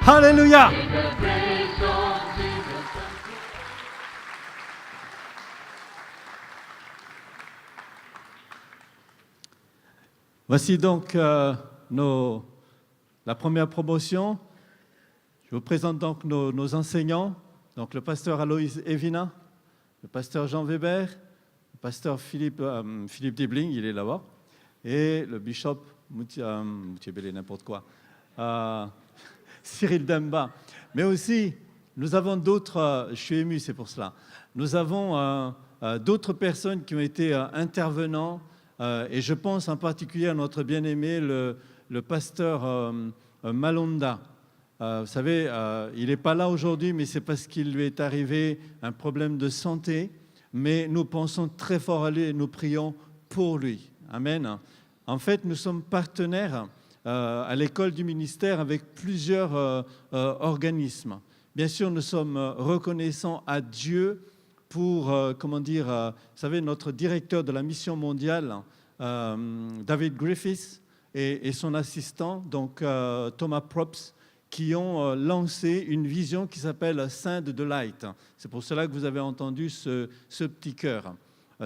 Alléluia. Voici donc la première promotion. Je vous présente donc nos enseignants, donc le pasteur Aloïs Evina, le pasteur Jean Weber, le pasteur Philippe Dibling, il est là-bas, et le bishop Moutiébélé, n'importe quoi, Cyril Demba. Mais aussi, nous avons d'autres, je suis ému, c'est pour cela, nous avons d'autres personnes qui ont été intervenants, et je pense en particulier à notre bien-aimé, le pasteur Malonda. Vous savez, il n'est pas là aujourd'hui, mais c'est parce qu'il lui est arrivé un problème de santé. Mais nous pensons très fort à lui et nous prions pour lui. Amen. En fait, nous sommes partenaires à l'école du ministère avec plusieurs organismes. Bien sûr, nous sommes reconnaissants à Dieu pour, vous savez, notre directeur de la mission mondiale, David Griffiths, et son assistant, donc Thomas Props, qui ont lancé une vision qui s'appelle Send the Light. C'est pour cela que vous avez entendu ce petit chœur.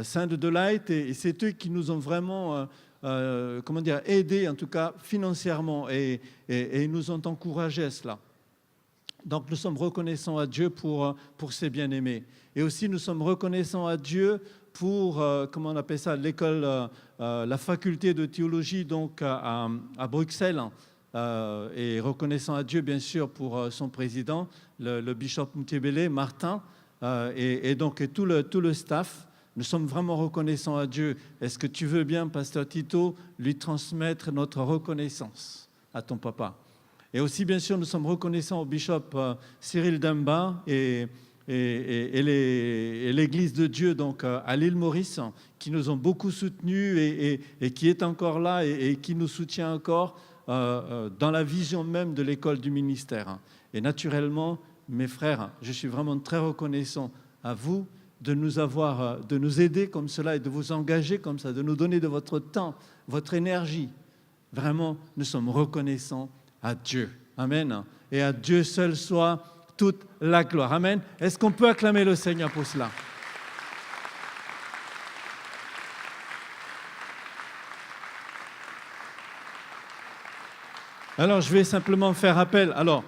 Send the Light, et c'est eux qui nous ont vraiment aidés, en tout cas financièrement, et nous ont encouragés à cela. Donc nous sommes reconnaissants à Dieu pour ses bien-aimés. Et aussi nous sommes reconnaissants à Dieu pour, comment on appelle ça, l'école, la faculté de théologie donc à Bruxelles, et reconnaissant à Dieu bien sûr pour son président, le bishop Moutiébélé, Martin, et donc tout le staff. Nous sommes vraiment reconnaissants à Dieu. Est-ce que tu veux bien, pasteur Tito, lui transmettre notre reconnaissance à ton papa? Et aussi, bien sûr, nous sommes reconnaissants au bishop Cyril Demba et l'Église de Dieu donc, à l'île Maurice, qui nous ont beaucoup soutenus et qui est encore là et qui nous soutient encore dans la vision même de l'école du ministère. Et naturellement, mes frères, je suis vraiment très reconnaissant à vous de nous aider comme cela et de vous engager comme ça, de nous donner de votre temps, votre énergie. Vraiment, nous sommes reconnaissants à Dieu. Amen. Et à Dieu seul soit toute la gloire. Amen. Est-ce qu'on peut acclamer le Seigneur pour cela? Alors, je vais simplement faire appel. Alors,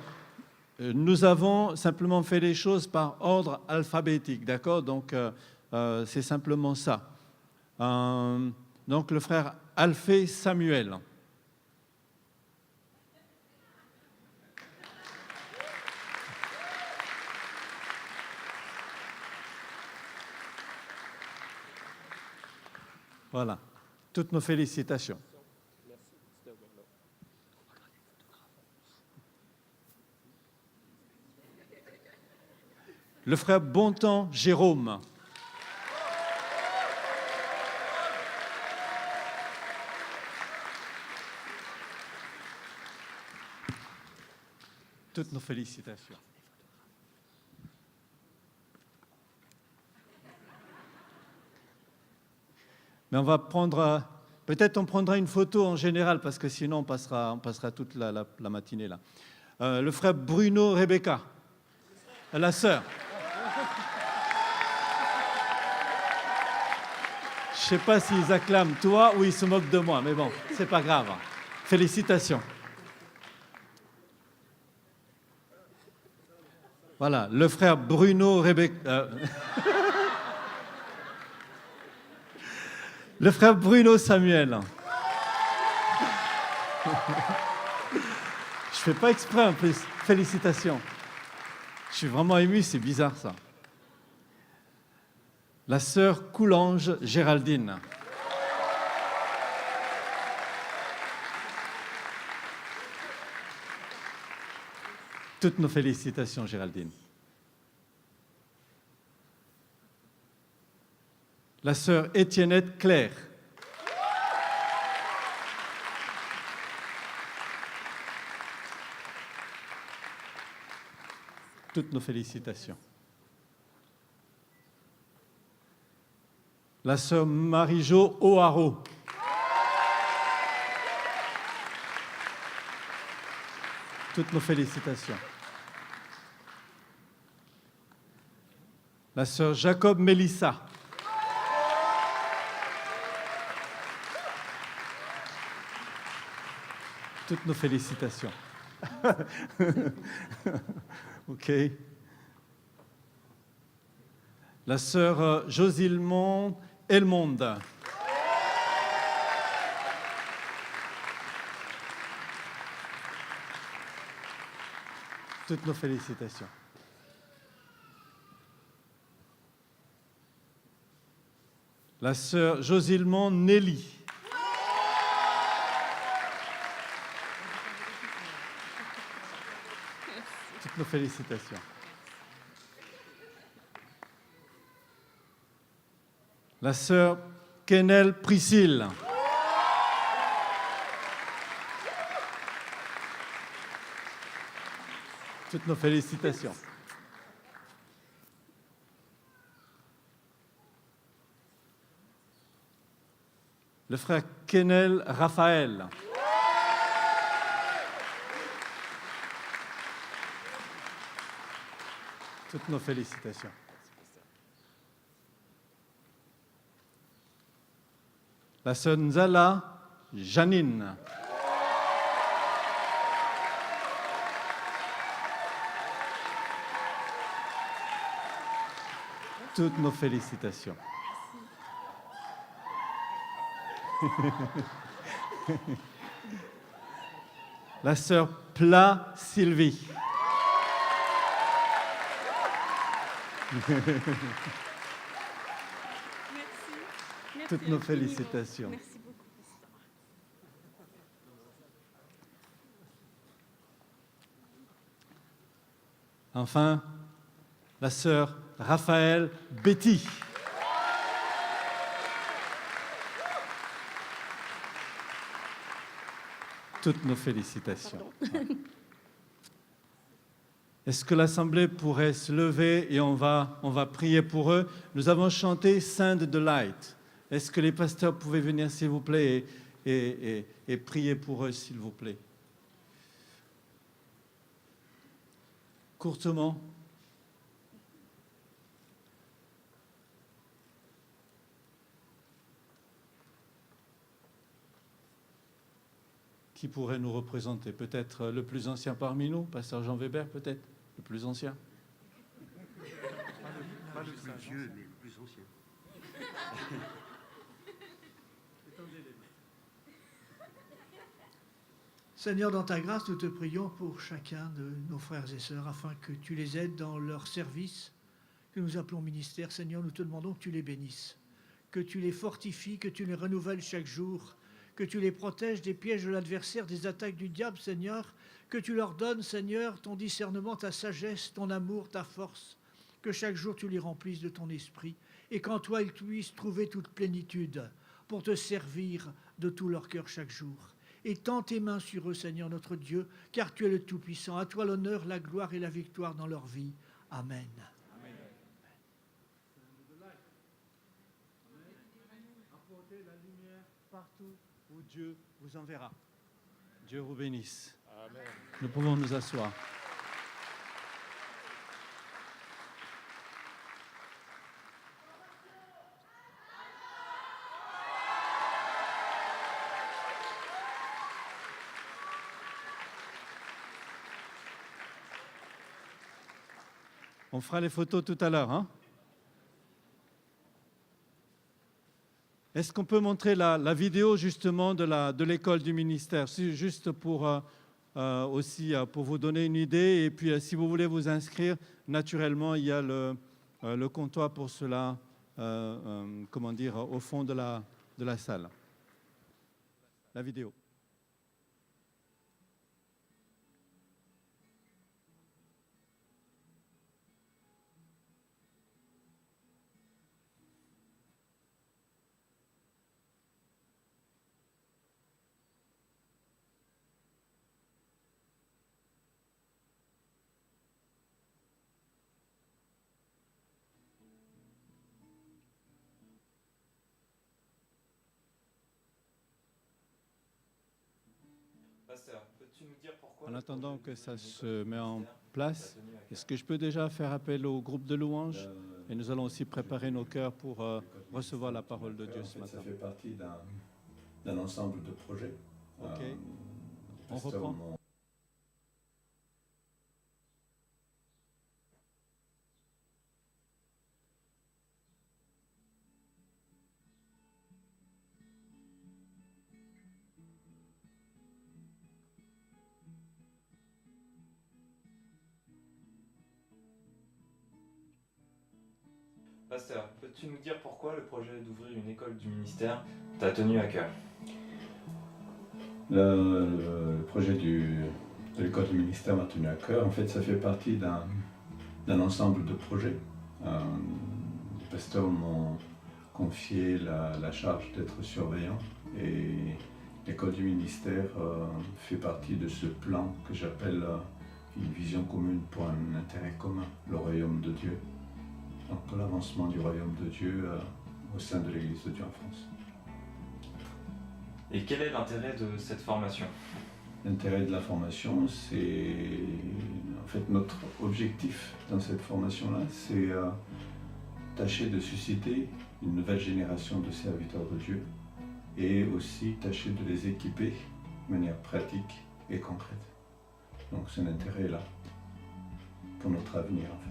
nous avons simplement fait les choses par ordre alphabétique, d'accord? Donc, c'est simplement ça. Donc, le frère Alphée Samuel. Voilà, toutes nos félicitations. Le frère Bontemps Jérôme. Toutes nos félicitations. Mais on va prendre, peut-être on prendra une photo en général, parce que sinon on passera toute la matinée là. Le frère Bruno Rebecca, la sœur. Je ne sais pas s'ils acclament toi ou ils se moquent de moi, mais bon, c'est pas grave. Félicitations. Voilà, le frère Bruno Rebecca. Le frère Bruno Samuel. Je ne fais pas exprès en plus. Félicitations. Je suis vraiment ému, c'est bizarre ça. La sœur Coulange Géraldine. Toutes nos félicitations, Géraldine. La sœur Étiennette Claire. Toutes nos félicitations. La sœur Marie-Jo O'Haraud. Toutes nos félicitations. La sœur Jacob Mélissa. Toutes nos félicitations. OK. La sœur Josilmon Elmonde. Toutes nos félicitations. La sœur Josilmon Nelly. Toutes nos félicitations. La sœur Kenel Priscille. Toutes nos félicitations. Le frère Kenel Raphaël. Toutes nos félicitations. La sœur Nzala Janine. Toutes nos félicitations. La sœur Pla Sylvie. Merci. Toutes nos félicitations. Merci beaucoup, pasteur. Enfin, la sœur Raphaël Betty. Toutes nos félicitations. Est-ce que l'Assemblée pourrait se lever et on va prier pour eux? Nous avons chanté Send the Light. Est-ce que les pasteurs pouvaient venir, s'il vous plaît, et prier pour eux, s'il vous plaît? Courtement. Qui pourrait nous représenter? Peut-être le plus ancien parmi nous, pasteur Jean Weber, peut-être le plus ancien. Pas le plus vieux, mais le plus ancien. Seigneur, dans ta grâce, nous te prions pour chacun de nos frères et sœurs, afin que tu les aides dans leur service, que nous appelons ministère. Seigneur, nous te demandons que tu les bénisses, que tu les fortifies, que tu les renouvelles chaque jour, que tu les protèges des pièges de l'adversaire, des attaques du diable, Seigneur, que tu leur donnes, Seigneur, ton discernement, ta sagesse, ton amour, ta force, que chaque jour tu les remplisses de ton esprit, et qu'en toi ils puissent trouver toute plénitude pour te servir de tout leur cœur chaque jour. Étends tes mains sur eux, Seigneur notre Dieu, car tu es le Tout-Puissant. À toi l'honneur, la gloire et la victoire dans leur vie. Amen. Amen. Apportez la lumière partout où Dieu vous enverra. Dieu vous bénisse. Amen. Nous pouvons nous asseoir. On fera les photos tout à l'heure, hein? Est-ce qu'on peut montrer la vidéo justement de l'école du ministère? C'est juste pour aussi pour vous donner une idée. Et puis si vous voulez vous inscrire, naturellement, il y a le comptoir pour cela, comment dire, au fond de la salle. La vidéo. Pasteur, peux-tu nous dire pourquoi En attendant que ça se met en place, est-ce que je peux déjà faire appel au groupe de louanges? Et nous allons aussi préparer nos cœurs pour recevoir la parole de Dieu ce matin. Ça fait partie d'un ensemble de projets. Ok. On reprend. Pasteur, peux-tu nous dire pourquoi le projet d'ouvrir une école du ministère t'a tenu à cœur? Le projet de l'école du ministère m'a tenu à cœur. En fait, ça fait partie d'un ensemble de projets. Les pasteurs m'ont confié la charge d'être surveillant et l'école du ministère fait partie de ce plan que j'appelle une vision commune pour un intérêt commun, le royaume de Dieu. Donc l'avancement du royaume de Dieu au sein de l'Église de Dieu en France. Et quel est l'intérêt de cette formation? L'intérêt de la formation, c'est en fait notre objectif dans cette formation-là, c'est tâcher de susciter une nouvelle génération de serviteurs de Dieu et aussi tâcher de les équiper de manière pratique et concrète. Donc c'est un intérêt là pour notre avenir en fait.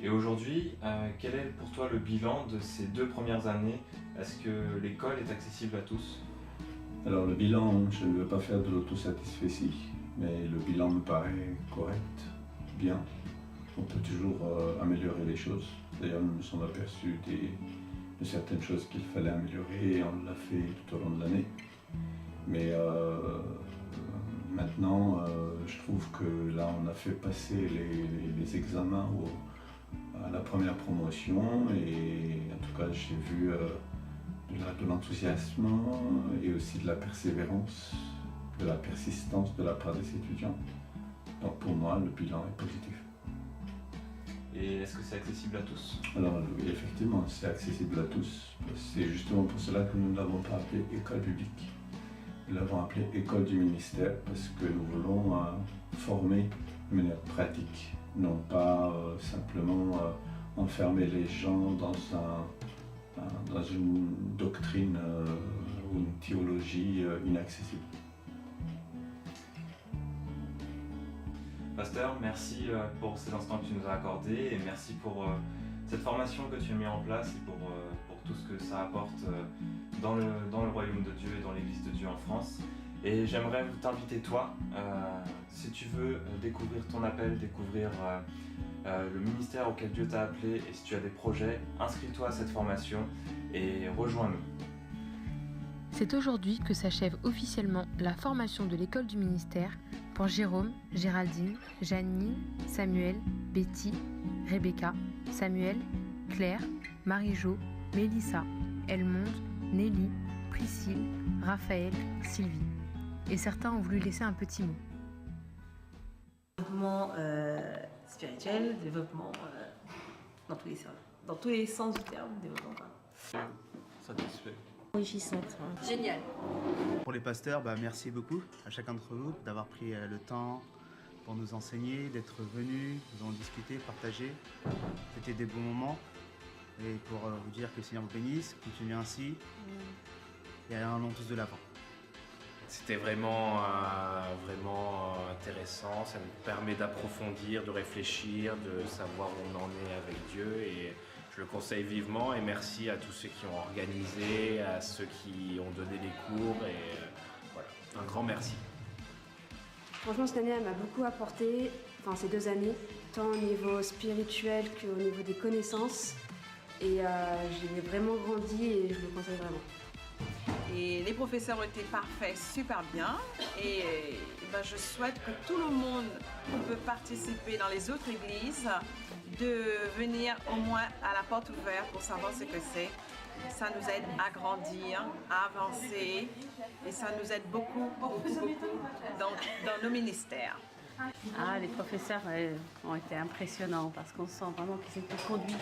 Et aujourd'hui, quel est pour toi le bilan de ces 2 premières années? Est-ce que l'école est accessible à tous? Alors le bilan, je ne veux pas faire de l'autosatisfaction, mais le bilan me paraît correct, bien. On peut toujours améliorer les choses. D'ailleurs, nous nous sommes aperçus de certaines choses qu'il fallait améliorer et on l'a fait tout au long de l'année. Mais maintenant, je trouve que là, on a fait passer les examens à la première promotion et en tout cas, j'ai vu de l'enthousiasme et aussi de la persévérance, de la persistance de la part des étudiants. Donc pour moi, le bilan est positif. Et est-ce que c'est accessible à tous? Alors oui, effectivement, c'est accessible à tous. C'est justement pour cela que nous ne l'avons pas appelé école biblique. Nous l'avons appelé école du ministère parce que nous voulons former de manière pratique, non pas simplement enfermer les gens dans une doctrine ou une théologie inaccessible. Pasteur, merci pour ces instants que tu nous as accordés et merci pour cette formation que tu as mis en place et pour tout ce que ça apporte dans le royaume de Dieu et dans l'Église de Dieu en France. Et j'aimerais t'inviter toi, si tu veux découvrir ton appel, découvrir le ministère auquel Dieu t'a appelé et si tu as des projets, inscris-toi à cette formation et rejoins-nous. C'est aujourd'hui que s'achève officiellement la formation de l'école du ministère pour Jérôme, Géraldine, Janine, Samuel, Betty, Rebecca, Samuel, Claire, Marie-Jo, Mélissa, Elmonde, Nelly, Priscille, Raphaël, Sylvie. Et certains ont voulu laisser un petit mot. Développement spirituel, développement dans tous les sens du terme, développement. Satisfait. Enrichissante. Génial. Pour les pasteurs, merci beaucoup à chacun d'entre vous d'avoir pris le temps pour nous enseigner, d'être venus, nous en discuter, partager. C'était des bons moments. Et pour vous dire que le Seigneur vous bénisse, continuez ainsi et allons tous de l'avant. C'était vraiment intéressant, ça nous permet d'approfondir, de réfléchir, de savoir où on en est avec Dieu et je le conseille vivement et merci à tous ceux qui ont organisé, à ceux qui ont donné les cours et voilà, un grand merci. Franchement, cette année, elle m'a beaucoup apporté, ces 2 années, tant au niveau spirituel qu'au niveau des connaissances et j'ai vraiment grandi et je le conseille vraiment. Et les professeurs ont été parfaits, super bien. Et je souhaite que tout le monde qui peut participer dans les autres églises de venir au moins à la porte ouverte pour savoir ce que c'est. Ça nous aide à grandir, à avancer et ça nous aide beaucoup dans nos ministères. Les professeurs ont été impressionnants parce qu'on sent vraiment qu'ils étaient conduits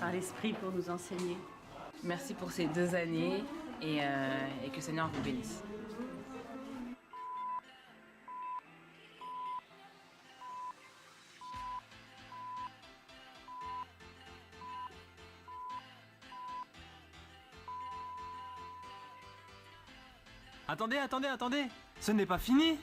par l'esprit pour nous enseigner. Merci pour ces 2 années et que le Seigneur vous bénisse. Attendez, attendez, attendez! Ce n'est pas fini!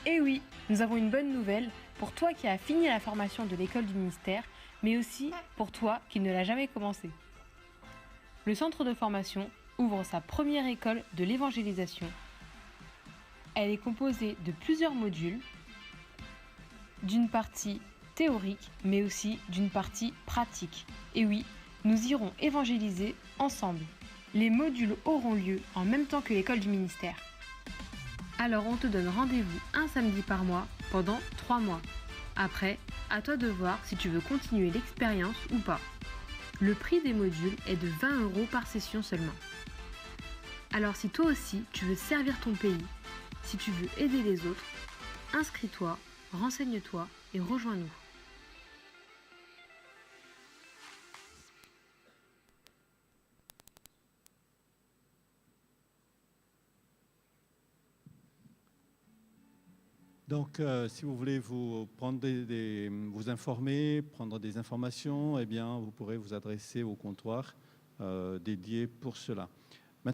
Eh oui, nous avons une bonne nouvelle pour toi qui as fini la formation de l'école du ministère, mais aussi pour toi qui ne l'a jamais commencé. Le centre de formation ouvre sa première école de l'évangélisation. Elle est composée de plusieurs modules, d'une partie théorique, mais aussi d'une partie pratique. Et oui, nous irons évangéliser ensemble. Les modules auront lieu en même temps que l'école du ministère. Alors on te donne rendez-vous un samedi par mois pendant 3 mois. Après, à toi de voir si tu veux continuer l'expérience ou pas. Le prix des modules est de 20 € par session seulement. Alors si toi aussi tu veux servir ton pays, si tu veux aider les autres, inscris-toi, renseigne-toi et rejoins-nous. Donc, si vous voulez vous vous informer, prendre des informations, eh bien, vous pourrez vous adresser au comptoir dédié pour cela.